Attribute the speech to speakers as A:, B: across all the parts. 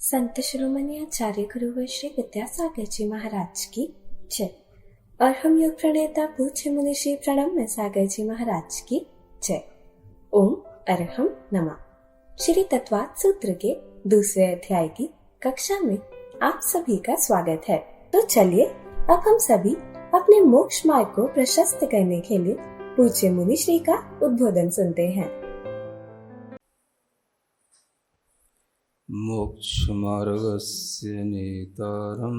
A: संत शिरोमणि आचार्य गुरुवर श्री विद्यासागर जी महाराज की जय। और हम योग प्रणेता पूज्य मुनि श्री प्रणम्य सागर जी महाराज की जय। ओम अरहम नमः। श्री तत्वात् सूत्र के दूसरे अध्याय की कक्षा में आप सभी का स्वागत है। तो चलिए अब हम सभी अपने मोक्ष मार्ग को प्रशस्त करने के लिए पूज्य मुनि श्री का उद्बोधन सुनते हैं।
B: मोक्षमार्गस्य नेतारं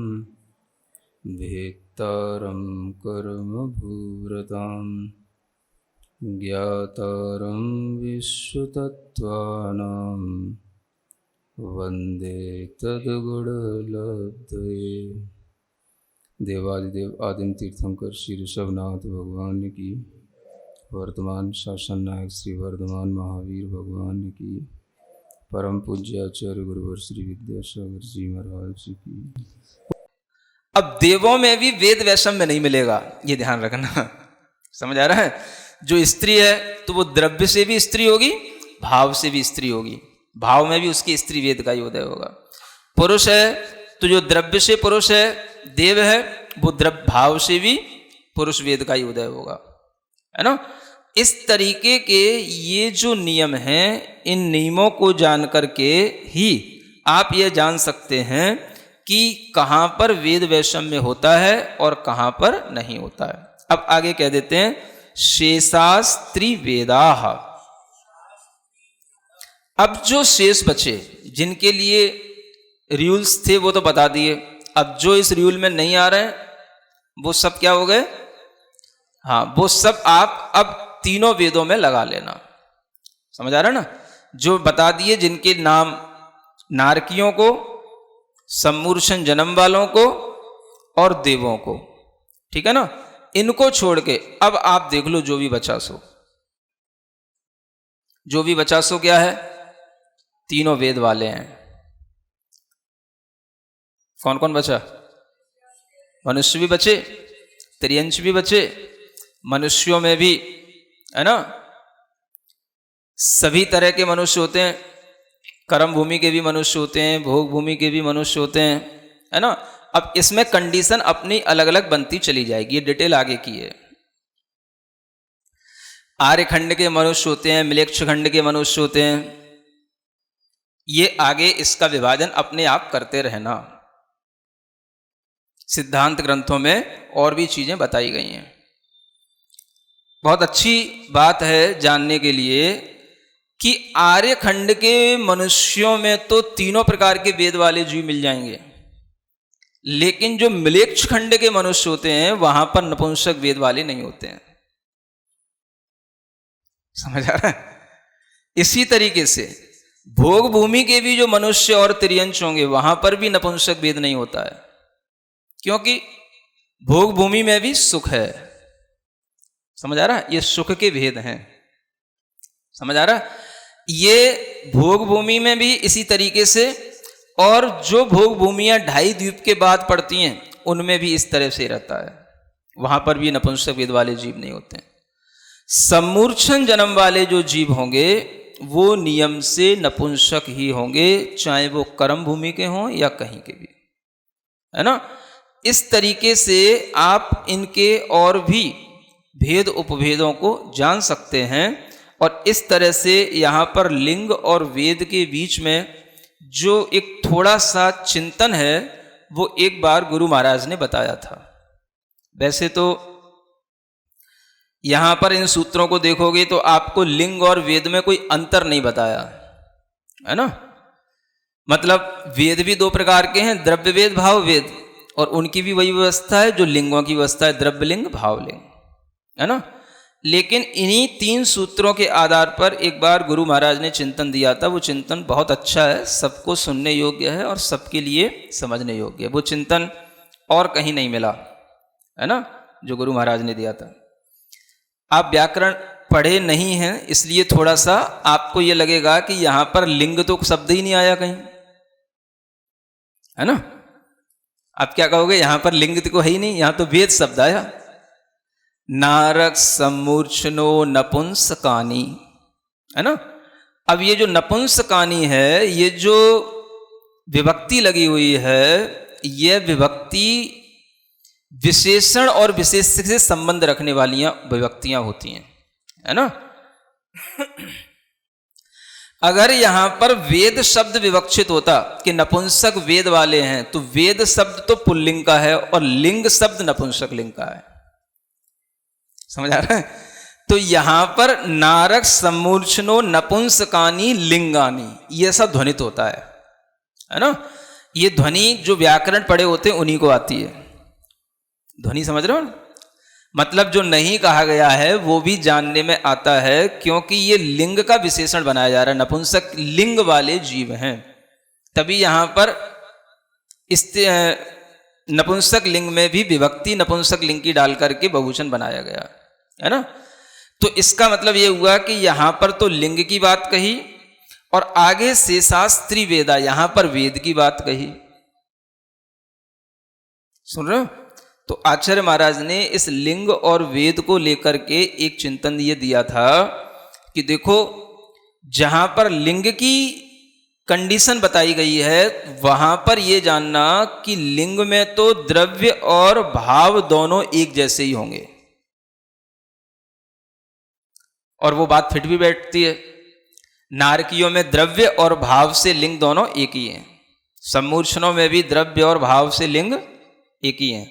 B: भेक्तारं कर्मभूरतां ज्ञातारं विश्वतत्त्वानां वन्दे तद्गुणलब्धये। देवादिदेव आदिम तीर्थंकर श्री ऋषभनाथ भगवान की, वर्तमान शासन नायक श्री वर्धमान महावीर भगवान की, परम पूज्य आचार्य गुरुवर श्री विद्यासागर जी महाराज की।
C: अब देवों में भी वेद वैषम्य में नहीं मिलेगा, ये ध्यान रखना। समझ आ रहा है? जो स्त्री है तो वो द्रव्य से भी स्त्री होगी, भाव से भी स्त्री होगी, भाव में भी उसकी स्त्री वेद का ही उदय होगा। पुरुष है तो जो द्रव्य से पुरुष है, देव है, वो द्रव्य भाव से भी पुरुष वेद का ही उदय होगा, है ना। इस तरीके के ये जो नियम हैं, इन नियमों को जान करके ही आप ये जान सकते हैं कि कहाँ पर वेद वैषम्य होता है और कहाँ पर नहीं होता है। अब आगे कह देते हैं शेषास्त्री वेदाः। अब जो शेष बचे, जिनके लिए रूल्स थे वो तो बता दिए, अब जो इस रूल में नहीं आ रहे हैं वो सब क्या हो गए? हाँ, वो सब आप अब तीनों वेदों में लगा लेना। समझ आ रहा है ना? जो बता दिए, जिनके नाम नारकियों को, सम्मूर्छन जन्म वालों को और देवों को, ठीक है ना, इनको छोड़ के अब आप देख लो जो भी बचा सो। जो भी बचा सो क्या है? तीनों वेद वाले हैं। कौन कौन बचा? मनुष्य भी बचे, त्रियंश भी बचे, मनुष्यों में भी, है ना, सभी तरह के मनुष्य होते हैं। कर्म भूमि के भी मनुष्य होते हैं, भोग भूमि के भी मनुष्य होते हैं, है ना। अब इसमें कंडीशन अपनी अलग अलग बनती चली जाएगी, ये डिटेल आगे की है। आर्य खंड के मनुष्य होते हैं, मिलेच्छ खंड के मनुष्य होते हैं, ये आगे इसका विभाजन अपने आप करते रहना। सिद्धांत ग्रंथों में और भी चीजें बताई गई हैं। बहुत अच्छी बात है जानने के लिए कि आर्य खंड के मनुष्यों में तो तीनों प्रकार के वेद वाले जीव मिल जाएंगे, लेकिन जो मिलेच्छ खंड के मनुष्य होते हैं वहां पर नपुंसक वेद वाले नहीं होते हैं। समझ आ रहा है? इसी तरीके से भोग भूमि के भी जो मनुष्य और त्रियंश होंगे वहां पर भी नपुंसक वेद नहीं होता है, क्योंकि भोग भूमि में भी सुख है। समझ आ रहा है? ये सुख के भेद हैं। समझ आ रहा है? ये भोग भूमि में भी इसी तरीके से, और जो भोग भूमियां 2.5 द्वीप के बाद पड़ती हैं उनमें भी इस तरह से रहता है, वहां पर भी नपुंसक वेद वाले जीव नहीं होते हैं। सम्मूर्छन जन्म वाले जो जीव होंगे वो नियम से नपुंसक ही होंगे, चाहे वो कर्म भूमि के हों या कहीं के भी, है ना। इस तरीके से आप इनके और भी भेद उपभेदों को जान सकते हैं, और इस तरह से यहाँ पर लिंग और वेद के बीच में जो एक थोड़ा सा चिंतन है वो एक बार गुरु महाराज ने बताया था। वैसे तो यहाँ पर इन सूत्रों को देखोगे तो आपको लिंग और वेद में कोई अंतर नहीं बताया है ना। मतलब वेद भी 2 प्रकार के हैं, द्रव्य वेद, भाव वेद, और उनकी भी वही व्यवस्था है जो लिंगों की व्यवस्था है, द्रव्य लिंग, भाव लिंग, है ना। लेकिन इन्हीं 3 सूत्रों के आधार पर एक बार गुरु महाराज ने चिंतन दिया था। वो चिंतन बहुत अच्छा है, सबको सुनने योग्य है और सबके लिए समझने योग्य है। वो चिंतन और कहीं नहीं मिला, है ना, जो गुरु महाराज ने दिया था। आप व्याकरण पढ़े नहीं हैं इसलिए थोड़ा सा आपको ये लगेगा कि यहां पर लिंग तो शब्द ही नहीं आया कहीं, है ना। आप क्या कहोगे? यहां पर लिंग तो है ही नहीं, यहां तो वेद शब्द आया। नारक सम्मूर्छनो नपुंसकानी, है ना। अब ये जो नपुंसकानी है, ये जो विभक्ति लगी हुई है, यह विभक्ति विशेषण और विशेष्य से संबंध रखने वाली विभक्तियां होती हैं, है ना। अगर यहां पर वेद शब्द विवक्षित होता कि नपुंसक वेद वाले हैं, तो वेद शब्द तो पुल्लिंग का है और लिंग शब्द नपुंसक लिंग का है, समझ आ रहा है। तो यहां पर नारक सम्मूर्छनो नपुंसकानी लिंगानी, ये सब ध्वनित होता है ना। ये ध्वनि जो व्याकरण पढ़े होते हैं उन्हीं को आती है, ध्वनि समझ रहे हो। मतलब जो नहीं कहा गया है वो भी जानने में आता है, क्योंकि ये लिंग का विशेषण बनाया जा रहा है, नपुंसक लिंग वाले जीव हैं, तभी यहां पर इस नपुंसक लिंग में भी विभक्ति नपुंसक लिंग की डाल करके बहुवचन बनाया गया है ना। तो इसका मतलब ये हुआ कि यहां पर तो लिंग की बात कही और आगे से शास्त्री वेदा, यहां पर वेद की बात कही, सुन रहे हो। तो आचार्य महाराज ने इस लिंग और वेद को लेकर के एक चिंतन ये दिया था कि देखो, जहां पर लिंग की कंडीशन बताई गई है वहां पर ये जानना कि लिंग में तो द्रव्य और भाव दोनों एक जैसे ही होंगे, और वो बात फिट भी बैठती है। नारकियों में द्रव्य और भाव से लिंग दोनों एक ही हैं, सम्मूर्छनों में भी द्रव्य और भाव से लिंग एक ही हैं,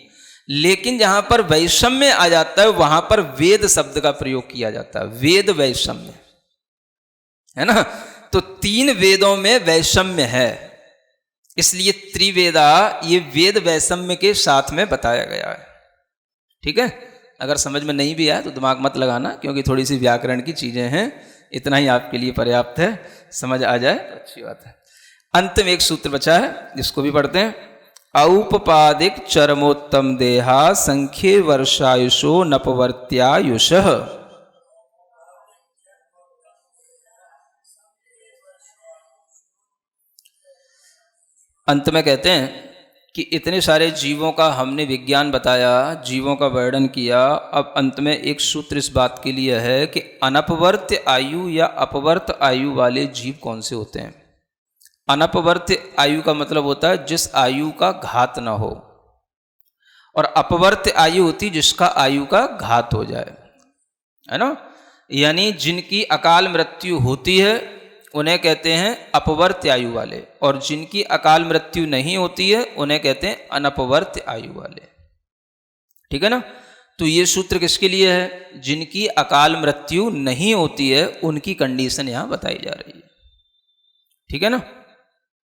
C: लेकिन जहां पर वैषम्य आ जाता है वहां पर वेद शब्द का प्रयोग किया जाता है, वेद वैषम्य, है ना। तो 3 वेदों में वैषम्य है, इसलिए त्रिवेदा ये वेद वैषम्य के साथ में बताया गया है, ठीक है। अगर समझ में नहीं भी आया तो दिमाग मत लगाना, क्योंकि थोड़ी सी व्याकरण की चीजें हैं, इतना ही आपके लिए पर्याप्त है, समझ आ जाए तो अच्छी बात है। अंत में एक सूत्र बचा है जिसको भी पढ़ते हैं। औपपादिक चरमोत्तम देहा संख्ये वर्षायुषो नपवर्त्यायुषः। अंत में कहते हैं कि इतने सारे जीवों का हमने विज्ञान बताया, जीवों का वर्णन किया, अब अंत में एक सूत्र इस बात के लिए है कि अनपवर्त्य आयु या अपवर्त आयु वाले जीव कौन से होते हैं। अनपवर्त्य आयु का मतलब होता है जिस आयु का घात ना हो, और अपवर्त्य आयु होती जिसका आयु का घात हो जाए, है ना। यानी जिनकी अकाल मृत्यु होती है उन्हें कहते हैं अपवर्त्य आयु वाले, और जिनकी अकाल मृत्यु नहीं होती है उन्हें कहते हैं अनपवर्त्य आयु वाले, ठीक है ना। तो ये सूत्र किसके लिए है? जिनकी अकाल मृत्यु नहीं होती है उनकी कंडीशन यहां बताई जा रही है, ठीक है ना।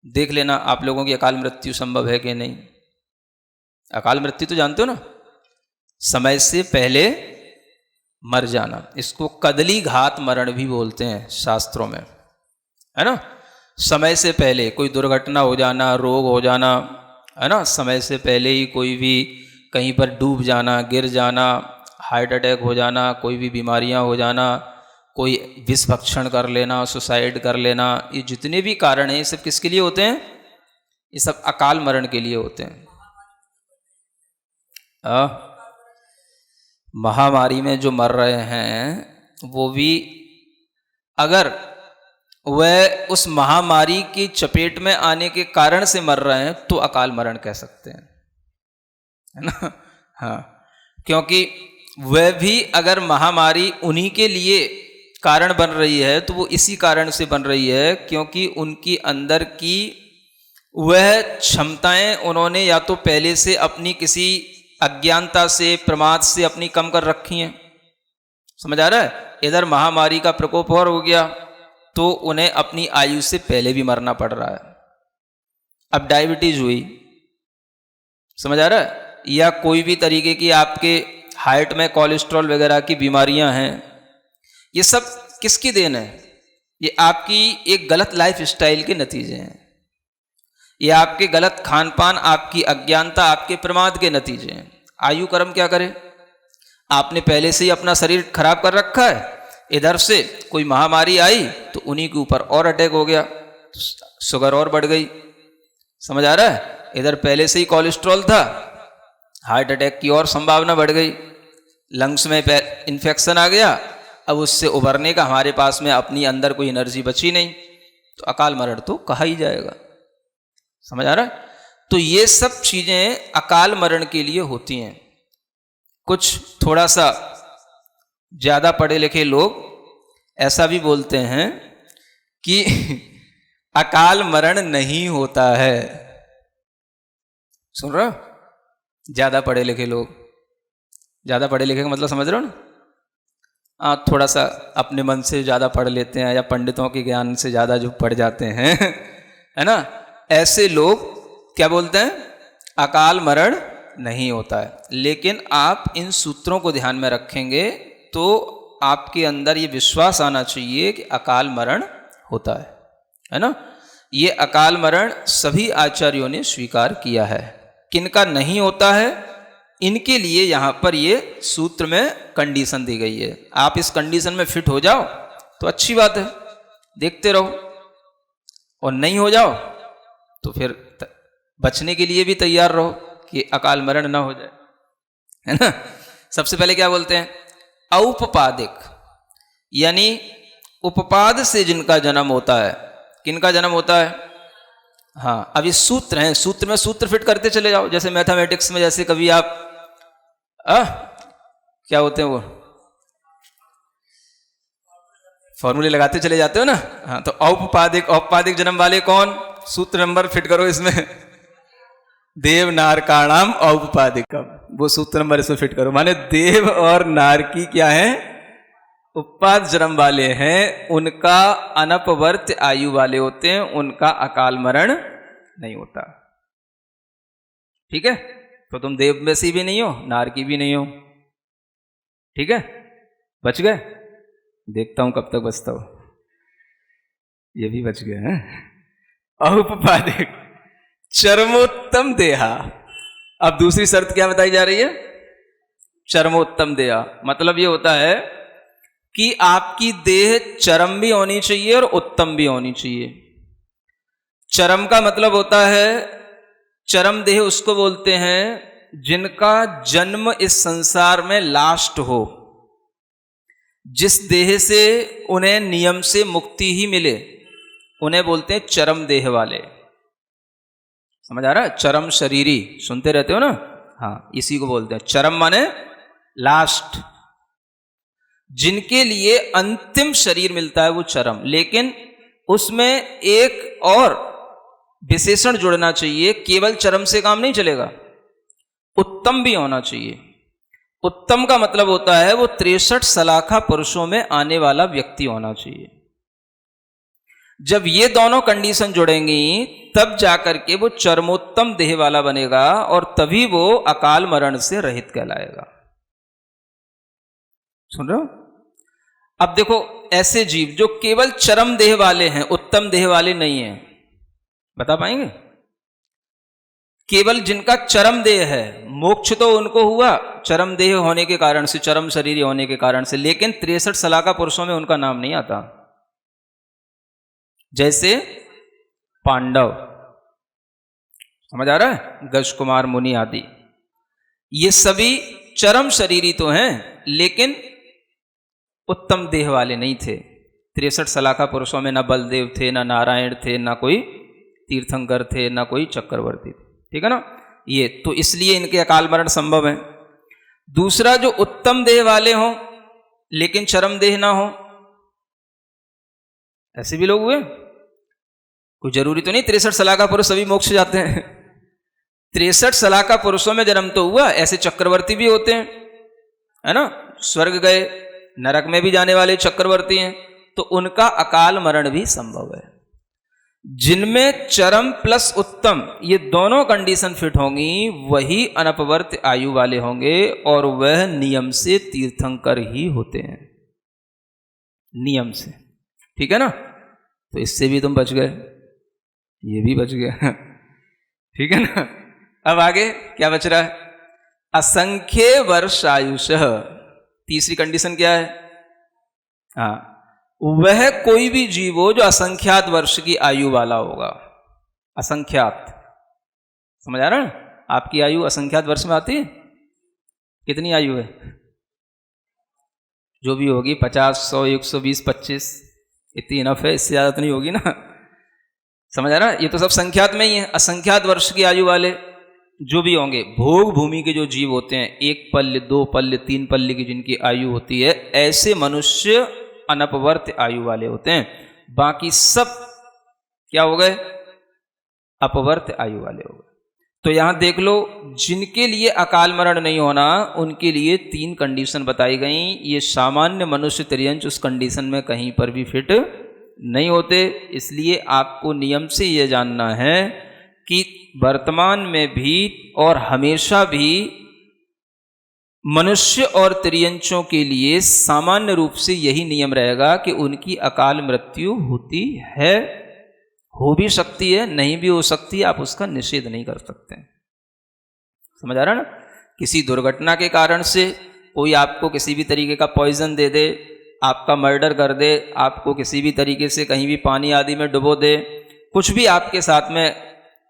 C: देख लेना आप लोगों की अकाल मृत्यु संभव है कि नहीं। अकाल मृत्यु तो जानते हो ना, समय से पहले मर जाना, इसको कदली घात मरण भी बोलते हैं शास्त्रों में, है ना। समय से पहले कोई दुर्घटना हो जाना, रोग हो जाना, है ना, समय से पहले ही कोई भी कहीं पर डूब जाना, गिर जाना, हार्ट अटैक हो जाना, कोई भी बीमारियां हो जाना, कोई विष भक्षण कर लेना, सुसाइड कर लेना, ये जितने भी कारण हैं ये सब किसके लिए होते हैं? ये सब अकाल मरण के लिए होते हैं। महामारी में जो मर रहे हैं वो भी अगर वह उस महामारी की चपेट में आने के कारण से मर रहे हैं तो अकाल मरण कह सकते हैं, है ना। हाँ, क्योंकि वह भी अगर महामारी उन्हीं के लिए कारण बन रही है तो वो इसी कारण से बन रही है क्योंकि उनकी अंदर की वह क्षमताएं उन्होंने या तो पहले से अपनी किसी अज्ञानता से, प्रमाद से अपनी कम कर रखी हैं, समझ आ रहा है। इधर महामारी का प्रकोप और हो गया तो उन्हें अपनी आयु से पहले भी मरना पड़ रहा है। अब डायबिटीज हुई, समझ आ रहा है, या कोई भी तरीके की आपके हार्ट में कोलेस्ट्रॉल वगैरह की बीमारियां हैं, ये सब किसकी देन है? ये आपकी एक गलत लाइफ स्टाइल के नतीजे हैं, ये आपके गलत खान पान, आपकी अज्ञानता, आपके प्रमाद के नतीजे हैं। आयु कर्म क्या करे? आपने पहले से ही अपना शरीर खराब कर रखा है, इधर से कोई महामारी आई तो उन्हीं के ऊपर और अटैक हो गया, शुगर और बढ़ गई, समझ आ रहा है। इधर पहले से ही कोलेस्ट्रॉल था, हार्ट अटैक की और संभावना बढ़ गई, लंग्स में इन्फेक्शन आ गया, अब उससे उभरने का हमारे पास में अपनी अंदर कोई एनर्जी बची नहीं, तो अकाल मरण तो कहा ही जाएगा, समझ आ रहा है? तो ये सब चीजें अकाल मरण के लिए होती हैं। कुछ थोड़ा सा ज्यादा पढ़े लिखे लोग ऐसा भी बोलते हैं कि अकाल मरण नहीं होता है। सुन रहे हो? ज्यादा पढ़े लिखे लोग, ज्यादा पढ़े लिखे का मतलब समझ रहे हो ना? थोड़ा सा अपने मन से ज्यादा पढ़ लेते हैं या पंडितों के ज्ञान से ज्यादा जो पढ़ जाते हैं है ना, ऐसे लोग क्या बोलते हैं? अकाल मरण नहीं होता है। लेकिन आप इन सूत्रों को ध्यान में रखेंगे तो आपके अंदर ये विश्वास आना चाहिए कि अकाल मरण होता है ना। ये अकाल मरण सभी आचार्यों ने स्वीकार किया है। किनका नहीं होता है, इनके लिए यहां पर ये सूत्र में कंडीशन दी गई है। आप इस कंडीशन में फिट हो जाओ तो अच्छी बात है, देखते रहो, और नहीं हो जाओ तो फिर बचने के लिए भी तैयार रहो कि अकाल मरण ना हो जाए, है ना। सबसे पहले क्या बोलते हैं? औपपादिक, यानी उपपाद से जिनका जन्म होता है। किनका जन्म होता है? हाँ, अब ये सूत्र हैं, सूत्र में सूत्र फिट करते चले जाओ। जैसे मैथमेटिक्स में जैसे कभी आप क्या होते हैं वो फॉर्मूले लगाते चले जाते हो ना। हाँ, तो औपपादिक, औपपादिक जन्म वाले कौन? सूत्र नंबर फिट करो इसमें, देव नार का नाम औपपादिकम, वो सूत्र नंबर इसमें फिट करो। माने देव और नार की क्या है? उपपाद जन्म वाले हैं, उनका अनपवर्त आयु वाले होते हैं, उनका अकाल मरण नहीं होता। ठीक है? तो तुम देव में से भी नहीं हो, नार की भी नहीं हो। ठीक है, बच गए। देखता हूं कब तक बचता हो। ये भी बच गए हैं। औपपादिक चरमोत्तम देहा। अब दूसरी शर्त क्या बताई जा रही है? चरमोत्तम देहा मतलब ये होता है कि आपकी देह चरम भी होनी चाहिए और उत्तम भी होनी चाहिए। चरम का मतलब होता है, चरम देह उसको बोलते हैं जिनका जन्म इस संसार में लास्ट हो, जिस देह से उन्हें नियम से मुक्ति ही मिले, उन्हें बोलते हैं चरम देह वाले। समझ आ रहा है? चरम शरीरी सुनते रहते हो ना। हाँ, इसी को बोलते हैं चरम, माने लास्ट, जिनके लिए अंतिम शरीर मिलता है वो चरम। लेकिन उसमें एक और विशेषण जोड़ना चाहिए, केवल चरम से काम नहीं चलेगा, उत्तम भी होना चाहिए। उत्तम का मतलब होता है वो 63 सलाखा पुरुषों में आने वाला व्यक्ति होना चाहिए। जब ये दोनों कंडीशन जुड़ेंगी तब जाकर के वो चरमोत्तम देह वाला बनेगा और तभी वो अकाल मरण से रहित कहलाएगा। सुन रहे हो? अब देखो, ऐसे जीव जो केवल चरम देह वाले हैं, उत्तम देह वाले नहीं हैं, बता पाएंगे? केवल जिनका चरम देह है, मोक्ष तो उनको हुआ चरम देह होने के कारण से, चरम शरीर होने के कारण से, लेकिन 63 सलाखा पुरुषों में उनका नाम नहीं आता। जैसे पांडव, समझ आ रहा है? गज कुमार मुनि आदि, ये सभी चरम शरीरी तो हैं लेकिन उत्तम देह वाले नहीं थे। 63 सलाखा पुरुषों में न बलदेव थे, न नारायण थे, न कोई तीर्थंकर थे, न कोई चक्रवर्ती थे। ठीक है ना? ये तो इसलिए इनके अकाल मरण संभव है। दूसरा, जो उत्तम देह वाले हों लेकिन चरम देह ना हो, ऐसे भी लोग हुए। कोई जरूरी तो नहीं 63 सलाखा पुरुष सभी मोक्ष जाते हैं। 63 सलाखा पुरुषों में जन्म तो हुआ, ऐसे चक्रवर्ती भी होते हैं, है ना। स्वर्ग गए, नरक में भी जाने वाले चक्रवर्ती हैं, तो उनका अकाल मरण भी संभव है। जिनमें चरम प्लस उत्तम ये दोनों कंडीशन फिट होंगी वही अनपवर्त आयु वाले होंगे, और वह नियम से तीर्थंकर ही होते हैं, नियम से। ठीक है ना? तो इससे भी तुम बच गए, ये भी बच गया। ठीक है ना? अब आगे क्या बच रहा है? असंख्य वर्ष आयुष। तीसरी कंडीशन क्या है? हाँ, वह कोई भी जीव हो जो असंख्यात वर्ष की आयु वाला होगा। असंख्यात, समझ आ रहा है? आपकी आयु असंख्यात वर्ष में आती है? कितनी आयु है? जो भी होगी 50, 100, 120, 25, इतनी इनफ है, इससे ज्यादा तो नहीं होगी ना। समझ आ रहा है? ये तो सब संख्यात में ही है। असंख्यात वर्ष की आयु वाले जो भी होंगे, भोग भूमि के जो जीव होते हैं, 1 पल्य 2 पल्य 3 पल्य की जिनकी आयु होती है, ऐसे मनुष्य अनपवर्त आयु वाले होते हैं। बाकी सब क्या हो गए? अपवर्त आयु वाले हो गए। तो यहां देख लो, जिनके लिए अकाल मरण नहीं होना, उनके लिए 3 कंडीशन बताई गई। ये सामान्य मनुष्य तिर्यंच उस कंडीशन में कहीं पर भी फिट नहीं होते। इसलिए आपको नियम से यह जानना है कि वर्तमान में भी और हमेशा भी मनुष्य और तिर्यंचों के लिए सामान्य रूप से यही नियम रहेगा कि उनकी अकाल मृत्यु होती है, हो भी सकती है, नहीं भी हो सकती है, आप उसका निषेध नहीं कर सकते। समझ आ रहा है ना? किसी दुर्घटना के कारण से कोई आपको किसी भी तरीके का पॉइजन दे दे, आपका मर्डर कर दे, आपको किसी भी तरीके से कहीं भी पानी आदि में डुबो दे, कुछ भी आपके साथ में,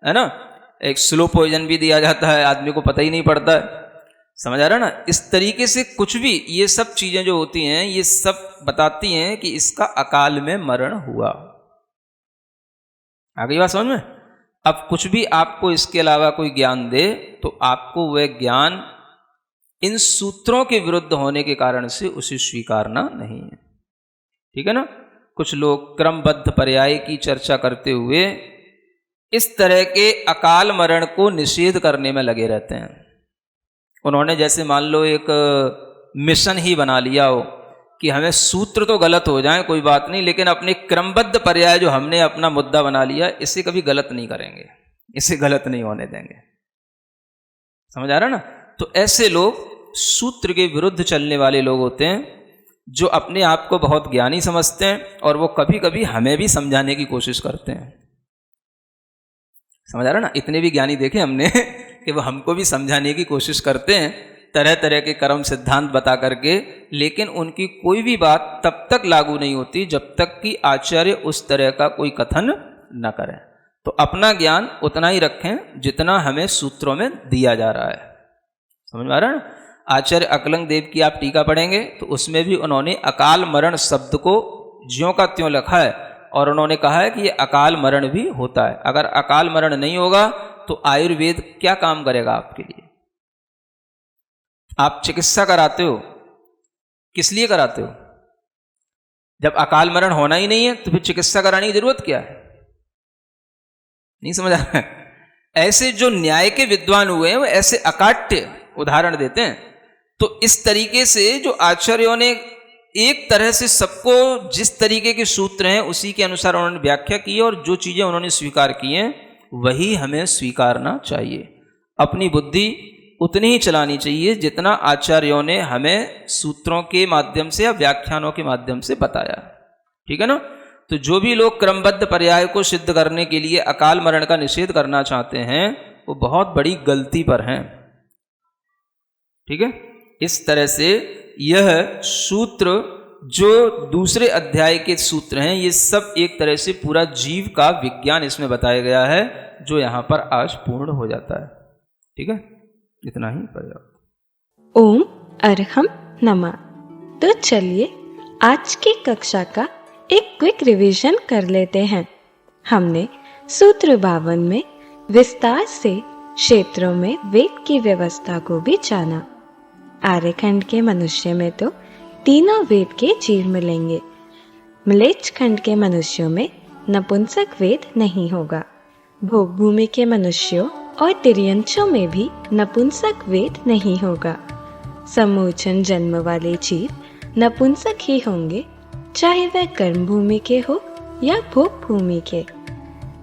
C: है ना, एक स्लो पॉइजन भी दिया जाता है, आदमी को पता ही नहीं पड़ता है। समझ आ रहा है ना? इस तरीके से कुछ भी, ये सब चीजें जो होती हैं, ये सब बताती हैं कि इसका अकाल में मरण हुआ। आ गई बात समझ में? अब कुछ भी आपको इसके अलावा कोई ज्ञान दे, तो आपको वह ज्ञान इन सूत्रों के विरुद्ध होने के कारण से उसे स्वीकारना नहीं है। ठीक है ना? कुछ लोग क्रमबद्ध पर्याय की चर्चा करते हुए इस तरह के अकाल मरण को निषेध करने में लगे रहते हैं। उन्होंने जैसे मान लो एक मिशन ही बना लिया हो कि हमें सूत्र तो गलत हो जाए कोई बात नहीं, लेकिन अपने क्रमबद्ध पर्याय जो हमने अपना मुद्दा बना लिया, इसे कभी गलत नहीं करेंगे, इसे गलत नहीं होने देंगे। समझ आ रहा ना? तो ऐसे लोग सूत्र के विरुद्ध चलने वाले लोग होते हैं, जो अपने आप को बहुत ज्ञानी समझते हैं और वो कभी कभी हमें भी समझाने की कोशिश करते हैं। समझ आ रहा ना? इतने भी ज्ञानी देखे हमने कि वो हमको भी समझाने की कोशिश करते हैं तरह तरह के कर्म सिद्धांत बता करके, लेकिन उनकी कोई भी बात तब तक लागू नहीं होती जब तक कि आचार्य उस तरह का कोई कथन न करें। तो अपना ज्ञान उतना ही रखें जितना हमें सूत्रों में दिया जा रहा है। समझ में आ रहा है ना? आचार्य अकलंग देव की आप टीका पढ़ेंगे तो उसमें भी उन्होंने अकाल मरण शब्द को ज्यों का त्यों लिखा है, और उन्होंने कहा है कि ये अकाल मरण भी होता है। अगर अकाल मरण नहीं होगा तो आयुर्वेद क्या काम करेगा आपके लिए? आप चिकित्सा कराते हो, किस लिए कराते हो? जब अकाल मरण होना ही नहीं है तो फिर चिकित्सा कराने की जरूरत क्या है? नहीं समझ आ रहा है? ऐसे जो न्याय के विद्वान हुए हैं वो ऐसे अकाट्य उदाहरण देते हैं। तो इस तरीके से जो आचार्यों ने एक तरह से सबको जिस तरीके के सूत्र हैं उसी के अनुसार उन्होंने व्याख्या की है, और जो चीजें उन्होंने स्वीकार की हैं वही हमें स्वीकारना चाहिए। अपनी बुद्धि उतनी ही चलानी चाहिए जितना आचार्यों ने हमें सूत्रों के माध्यम से या व्याख्यानों के माध्यम से बताया। ठीक है ना? तो जो भी लोग क्रमबद्ध पर्याय को सिद्ध करने के लिए अकाल मरण का निषेध करना चाहते हैं वो बहुत बड़ी गलती पर हैं। ठीक है? इस तरह से यह सूत्र जो दूसरे अध्याय के सूत्र हैं, ये सब एक तरह से पूरा जीव का विज्ञान इसमें बताया गया है, जो यहां पर आज पूर्ण हो जाता है। ठीक है? इतना ही पर्याप्त।
A: ओम अरहम नमः। तो चलिए आज की कक्षा का एक क्विक रिवीजन कर लेते हैं। हमने सूत्र 52 में विस्तार से क्षेत्रों में वेद की व्यवस्था को भी जाना। आर्यखंड के मनुष्य में तो तीनों वेद के जीव मिलेंगे। मलेच्छ खंड के मनुष्यों में नपुंसक वेद नहीं होगा। भोग भूमि के मनुष्यों और तिर्यंचों में भी नपुंसक वेद नहीं होगा। सम्मोचन जन्म वाले जीव नपुंसक ही होंगे, चाहे वह कर्म भूमि के हो या भोग भूमि के।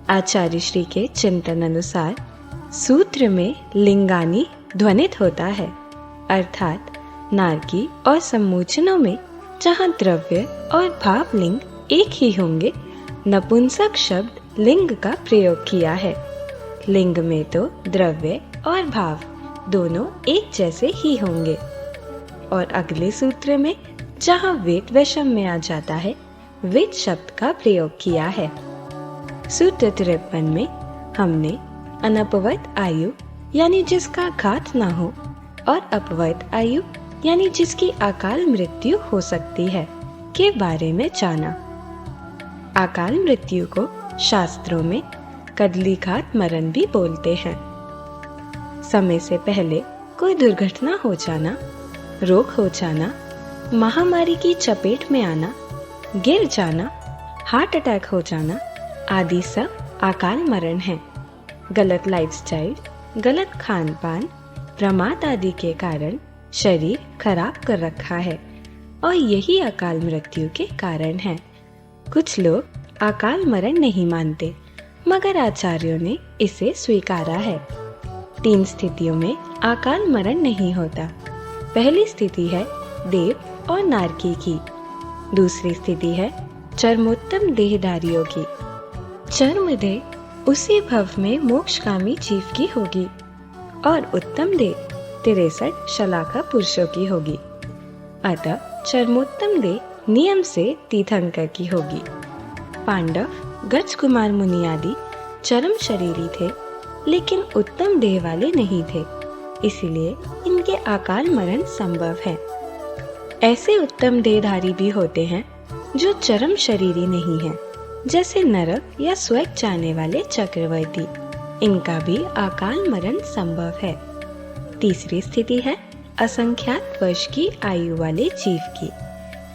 A: आचार्य श्री के चिंतन अनुसार सूत्र में लिंगानी ध्वनित होता है, अर्थात नारकी और सम्मोचनों में जहाँ द्रव्य और भाव लिंग एक ही होंगे, नपुंसक शब्द लिंग का प्रयोग किया है। लिंग में तो द्रव्य और भाव दोनों एक जैसे ही होंगे। और अगले सूत्र में जहाँ वेद वैषम में आ जाता है, वेद शब्द का प्रयोग किया है। सूत्र 53 में हमने अनपवर्त आयु यानी जिसका घात ना हो और अपवर्त आयु यानी जिसकी अकाल मृत्यु हो सकती है के बारे में जाना। अकाल मृत्यु को
D: शास्त्रों में कदलीघात मरण भी बोलते हैं। समय से पहले कोई दुर्घटना हो जाना, रोग हो जाना, महामारी की चपेट में आना, गिर जाना, हार्ट अटैक हो जाना आदि सब अकाल मरण है। गलत लाइफस्टाइल, गलत खान पान, प्रमाद आदि के कारण शरीर खराब कर रखा है और यही अकाल मृत्यु के कारण है। कुछ लोग अकाल मरण नहीं मानते, मगर आचार्यों ने इसे स्वीकारा है। 3 स्थितियों में अकाल मरण नहीं होता। पहली स्थिति है देव और नारकी की। दूसरी स्थिति है चरमोत्तम देहधारियों की। चर्मदेह उसी भव में मोक्षकामी जीव की होगी और उत्तम देह 63 शलाका पुरुषों की होगी। अतः चर्मोत्तम देह नियम से तीर्थंकर की होगी। पांडव, गज कुमार मुनि आदि चरम शरीरी थे, लेकिन उत्तम देह वाले नहीं थे, इसलिए इनके अकाल मरण संभव है। ऐसे उत्तम देहधारी भी होते हैं जो चरम शरीरी नहीं है, जैसे नरक या स्वर्ग जाने वाले चक्रवर्ती, इनका भी अकाल मरण संभव है। तीसरी स्थिति है असंख्यात वर्ष की आयु वाले जीव की।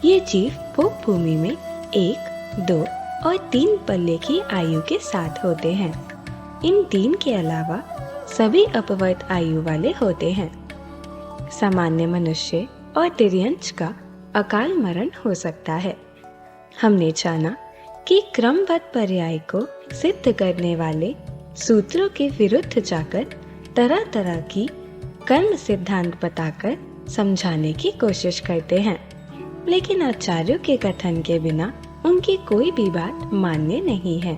D: ये जीव भोग भूमि में 1, 2 और 3 पल्ले की आयु के साथ होते हैं। इन 3 के अलावा सभी अपवर्त आयु वाले होते हैं। सामान्य मनुष्य और तिर्यंच का अकाल मरण हो सकता है। हमने जाना कि क्रमबद्ध पर्याय को सिद्ध करने वाले सूत्रों के विरुद्ध जाकर तरह तरह की कर्म सिद्धांत बताकर समझाने की कोशिश करते हैं, लेकिन आचार्यों के कथन के बिना उनकी कोई भी बात मान्य नहीं है।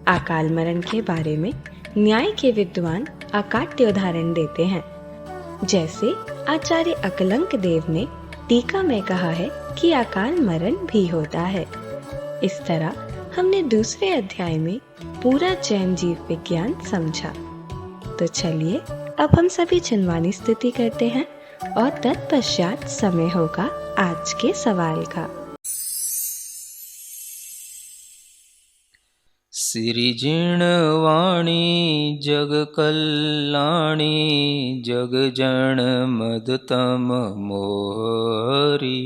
D: अकाल मरण के बारे में न्याय के विद्वान अकाट्य उदाहरण देते हैं। जैसे आचार्य अकलंक देव ने टीका में कहा है कि अकाल मरण भी होता है। इस तरह हमने दूसरे अध्याय में पूरा जैन जीव विज्ञान समझा। तो चलिए अब हम सभी चिन्वानी स्तुति करते हैं और तत्पश्चात समय होगा आज के सवाल का।
C: सिरिजिणवाणी जग कल्याणी जग जन मदतम मोहरी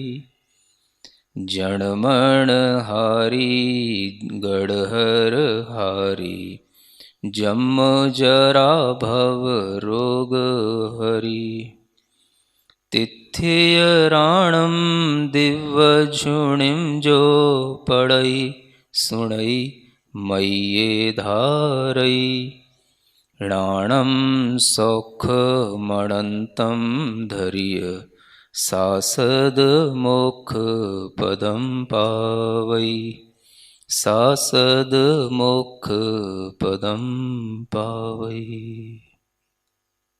C: जणमण हारी गढ़हर हारी जम जरा भव रोग हरि तिथियराणम दिव्य झुणिम जो पढ़ई सुणई मय्ये धारई राणम सौख मणंतम धरिय सासद मोक्ष पदम पावई सासद मोक्ष पदम पावई।